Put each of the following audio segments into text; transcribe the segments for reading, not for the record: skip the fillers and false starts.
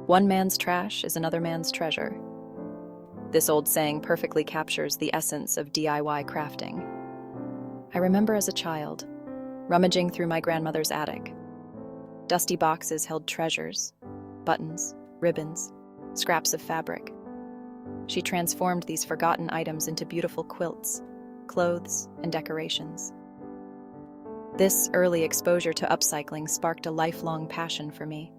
One man's trash is another man's treasure. This old saying perfectly captures the essence of DIY crafting. I remember as a child, rummaging through my grandmother's attic. Dusty boxes held treasures, buttons, ribbons, scraps of fabric. She transformed these forgotten items into beautiful quilts, clothes, and decorations. This early exposure to upcycling sparked a lifelong passion for me.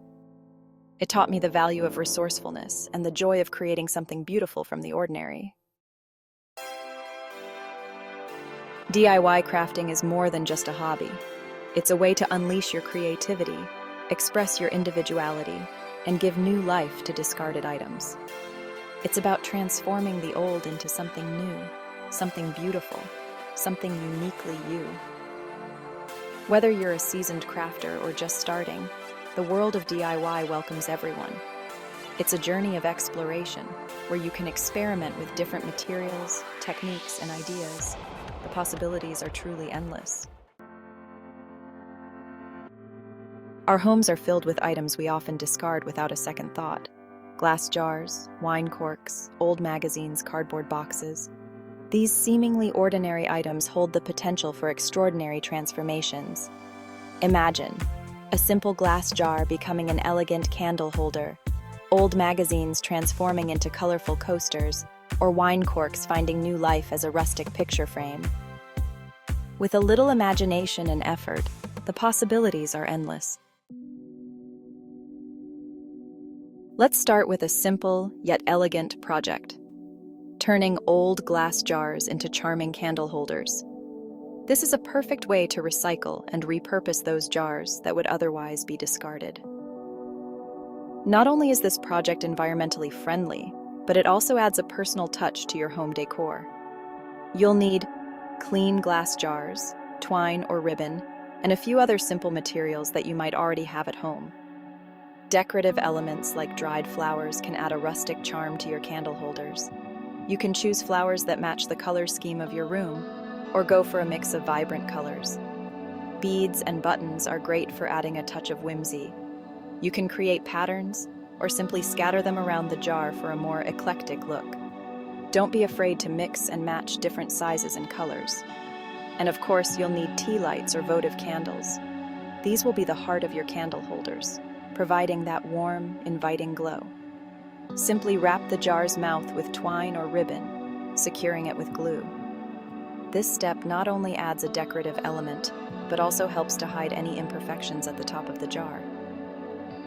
It taught me the value of resourcefulness and the joy of creating something beautiful from the ordinary. DIY crafting is more than just a hobby. It's a way to unleash your creativity, express your individuality, and give new life to discarded items. It's about transforming the old into something new, something beautiful, something uniquely you. Whether you're a seasoned crafter or just starting, the world of DIY welcomes everyone. It's a journey of exploration where you can experiment with different materials, techniques, and ideas. The possibilities are truly endless. Our homes are filled with items we often discard without a second thought. Glass jars, wine corks, old magazines, cardboard boxes. These seemingly ordinary items hold the potential for extraordinary transformations. Imagine a simple glass jar becoming an elegant candle holder, old magazines transforming into colorful coasters, or wine corks finding new life as a rustic picture frame. With a little imagination and effort, the possibilities are endless. Let's start with a simple yet elegant project: turning old glass jars into charming candle holders. This is a perfect way to recycle and repurpose those jars that would otherwise be discarded. Not only is this project environmentally friendly, but it also adds a personal touch to your home decor. You'll need clean glass jars, twine or ribbon, and a few other simple materials that you might already have at home. Decorative elements like dried flowers can add a rustic charm to your candle holders. You can choose flowers that match the color scheme of your room, or go for a mix of vibrant colors. Beads and buttons are great for adding a touch of whimsy. You can create patterns, or simply scatter them around the jar for a more eclectic look. Don't be afraid to mix and match different sizes and colors. And of course, you'll need tea lights or votive candles. These will be the heart of your candle holders, providing that warm, inviting glow. Simply wrap the jar's mouth with twine or ribbon, securing it with glue. This step not only adds a decorative element, but also helps to hide any imperfections at the top of the jar.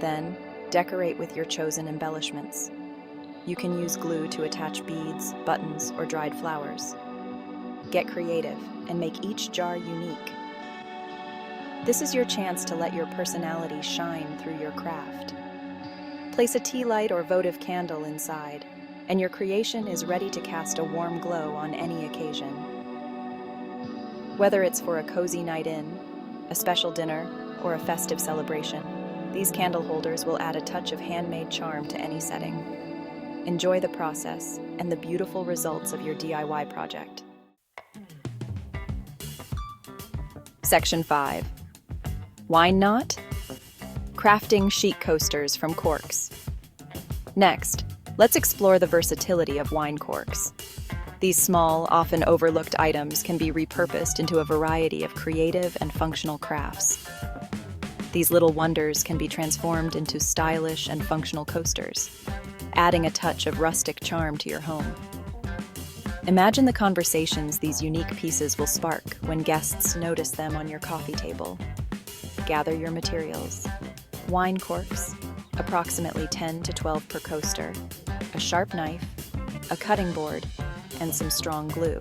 Then, decorate with your chosen embellishments. You can use glue to attach beads, buttons, or dried flowers. Get creative and make each jar unique. This is your chance to let your personality shine through your craft. Place a tea light or votive candle inside, and your creation is ready to cast a warm glow on any occasion. Whether it's for a cozy night in, a special dinner, or a festive celebration, these candle holders will add a touch of handmade charm to any setting. Enjoy the process and the beautiful results of your DIY project. Section 5. Wine knot? Crafting chic coasters from Corks. Next, let's explore the versatility of wine corks. These small, often overlooked items can be repurposed into a variety of creative and functional crafts. These little wonders can be transformed into stylish and functional coasters, adding a touch of rustic charm to your home. Imagine the conversations these unique pieces will spark when guests notice them on your coffee table. Gather your materials: wine corks, approximately 10 to 12 per coaster, a sharp knife, a cutting board, and some strong glue.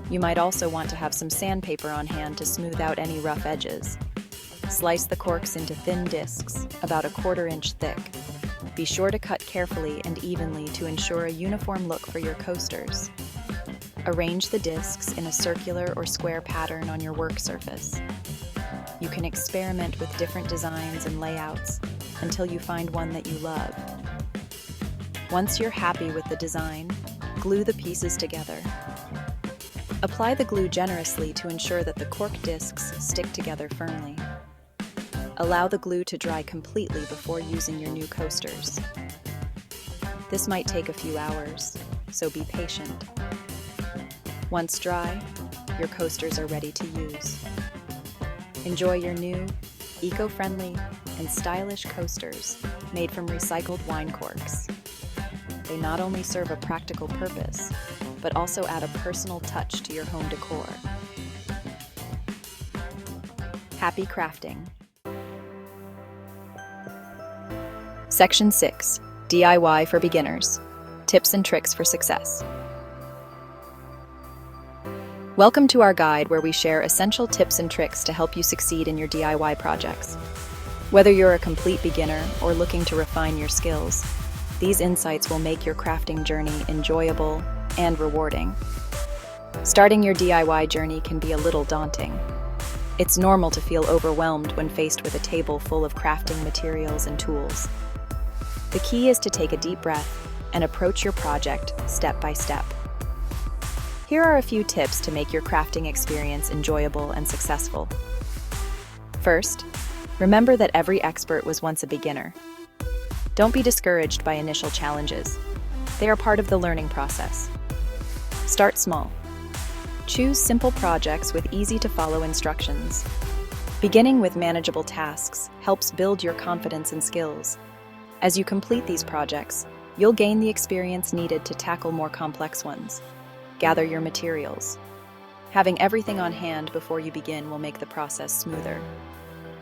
You might also want to have some sandpaper on hand to smooth out any rough edges. Slice the corks into thin discs, about 1/4 inch thick. Be sure to cut carefully and evenly to ensure a uniform look for your coasters. Arrange the discs in a circular or square pattern on your work surface. You can experiment with different designs and layouts until you find one that you love. Once you're happy with the design, glue the pieces together. Apply the glue generously to ensure that the cork discs stick together firmly. Allow the glue to dry completely before using your new coasters. This might take a few hours, so be patient. Once dry, your coasters are ready to use. Enjoy your new, eco-friendly, and stylish coasters made from recycled wine corks. They not only serve a practical purpose, but also add a personal touch to your home decor. Happy crafting! Section 6. DIY for beginners. Tips and tricks for success. Welcome to our guide where we share essential tips and tricks to help you succeed in your DIY projects. Whether you're a complete beginner or looking to refine your skills, these insights will make your crafting journey enjoyable and rewarding. Starting your DIY journey can be a little daunting. It's normal to feel overwhelmed when faced with a table full of crafting materials and tools. The key is to take a deep breath and approach your project step by step. Here are a few tips to make your crafting experience enjoyable and successful. First, remember that every expert was once a beginner. Don't be discouraged by initial challenges. They are part of the learning process. Start small. Choose simple projects with easy-to-follow instructions. Beginning with manageable tasks helps build your confidence and skills. As you complete these projects, you'll gain the experience needed to tackle more complex ones. Gather your materials. Having everything on hand before you begin will make the process smoother.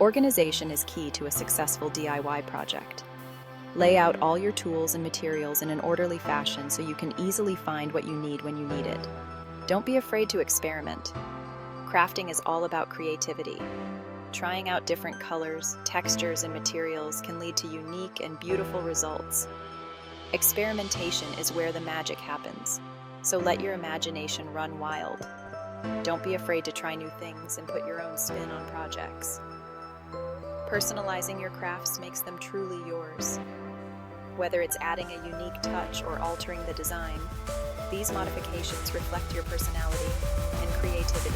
Organization is key to a successful DIY project. Lay out all your tools and materials in an orderly fashion so you can easily find what you need when you need it. Don't be afraid to experiment. Crafting is all about creativity. Trying out different colors, textures, and materials can lead to unique and beautiful results. Experimentation is where the magic happens, so let your imagination run wild. Don't be afraid to try new things and put your own spin on projects. Personalizing your crafts makes them truly yours. Whether it's adding a unique touch or altering the design, these modifications reflect your personality and creativity.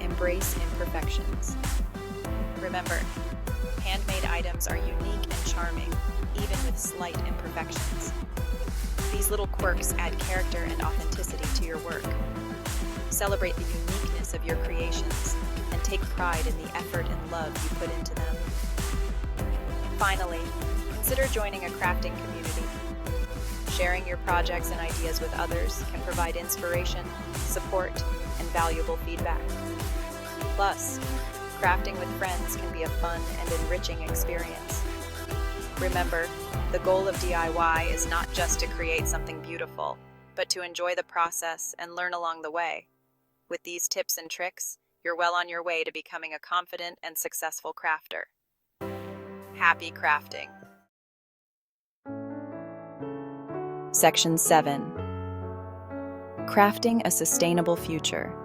Embrace imperfections. Remember, handmade items are unique and charming, even with slight imperfections. These little quirks add character and authenticity to your work. Celebrate the uniqueness of your creations and take pride in the effort and love you put into them. Finally, consider joining a crafting community. Sharing your projects and ideas with others can provide inspiration, support, and valuable feedback. Plus, crafting with friends can be a fun and enriching experience. Remember, the goal of DIY is not just to create something beautiful, but to enjoy the process and learn along the way. With these tips and tricks, you're well on your way to becoming a confident and successful crafter. Happy crafting! Section 7. Crafting a sustainable future.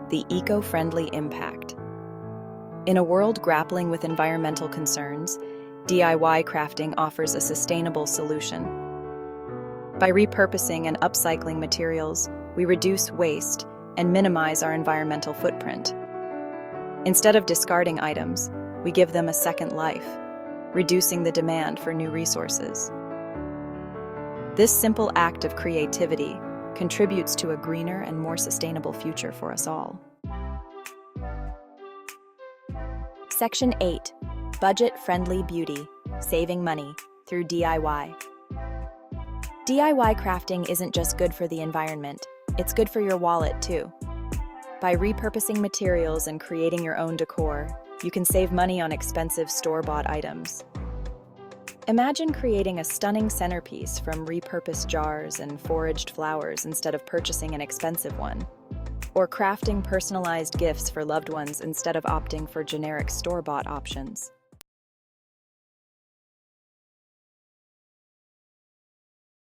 The eco-friendly impact. In a world grappling with environmental concerns, DIY crafting offers a sustainable solution. By repurposing and upcycling materials, we reduce waste and minimize our environmental footprint. Instead of discarding items, we give them a second life, reducing the demand for new resources. This simple act of creativity contributes to a greener and more sustainable future for us all. Section 8. Budget-friendly beauty, saving money through DIY. DIY crafting isn't just good for the environment, it's good for your wallet too. By repurposing materials and creating your own decor, you can save money on expensive store-bought items. Imagine creating a stunning centerpiece from repurposed jars and foraged flowers instead of purchasing an expensive one. Or crafting personalized gifts for loved ones instead of opting for generic store-bought options.